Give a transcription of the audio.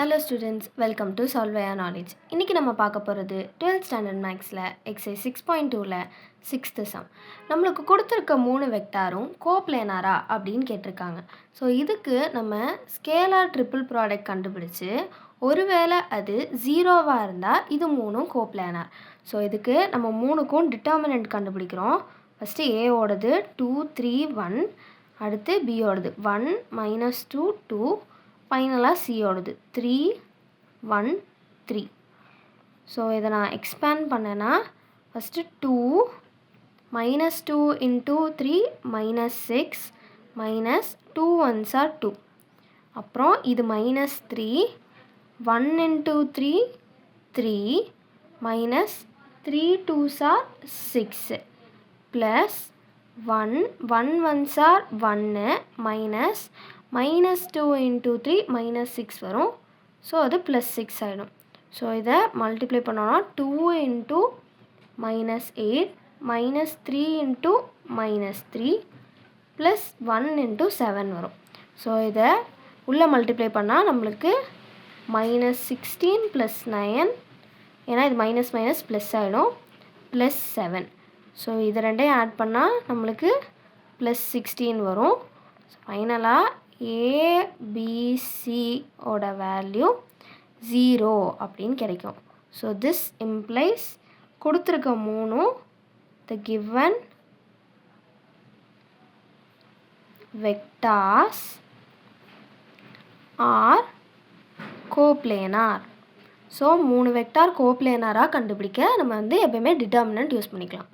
Hello students, welcome to Solve Via Knowledge. இன்னைக்கு நம்ம பார்க்க போகிறது 12th standard மேக்ஸில் எக்ஸைஸ் 6.2ல 6th சம். நம்மளுக்கு கொடுத்துருக்க 3 வெக்டாரும் கோப்ளேனாரா அப்படின்னு கேட்டிருக்காங்க. ஸோ இதுக்கு நம்ம ஸ்கேலார் ட்ரிபிள் ப்ராடக்ட் கண்டுபிடிச்சு ஒருவேளை அது ஜீரோவாக இருந்தால் இது மூணும் கோப்ளேனார். ஸோ இதுக்கு நம்ம மூணுக்கும் டிட்டர்மினன்ட் கண்டுபிடிக்கிறோம். ஃபஸ்ட்டு ஏவோடது 2 3 1, அடுத்து பியோடது 1 -2 2, ஃபைனலாக சியோடது 3 1 3. ஸோ இதை நான் எக்ஸ்பேண்ட் பண்ணேன்னா ஃபஸ்ட்டு 2 -2 × 3 -6 -2 1s are 2. அப்புறம் இது -3 1 × 3 3 -3 2s are 6 plus 1 1 1s are 1 -2 × 3 -6 வரும். ஸோ அது +6 ஆகிடும். ஸோ இதை மல்டிப்ளை பண்ணோன்னா 2 × -8 -3 × -3 ப்ளஸ் 1 × 7 வரும். ஸோ இதை உள்ளே மல்டிப்ளை பண்ணால் நம்மளுக்கு -16 + 9, ஏன்னா இது மைனஸ் மைனஸ் ப்ளஸ் ஆகிடும், +7. ஸோ இது ரெண்டையும் ஆட் பண்ணால் நம்மளுக்கு +16 வரும். ஃபைனலாக ABC ஓட வேல்யூ 0 அப்படின்னு கிடைக்கும். ஸோ திஸ் இம்ப்ளைஸ் கொடுத்துருக்க மூணும் the given vectors are coplanar. So 3 vector கோப்ளேனாராக கண்டுபிடிக்க நம்ம எப்பயுமே டிட்டர்மினன்ட் யூஸ் பண்ணிக்கலாம்.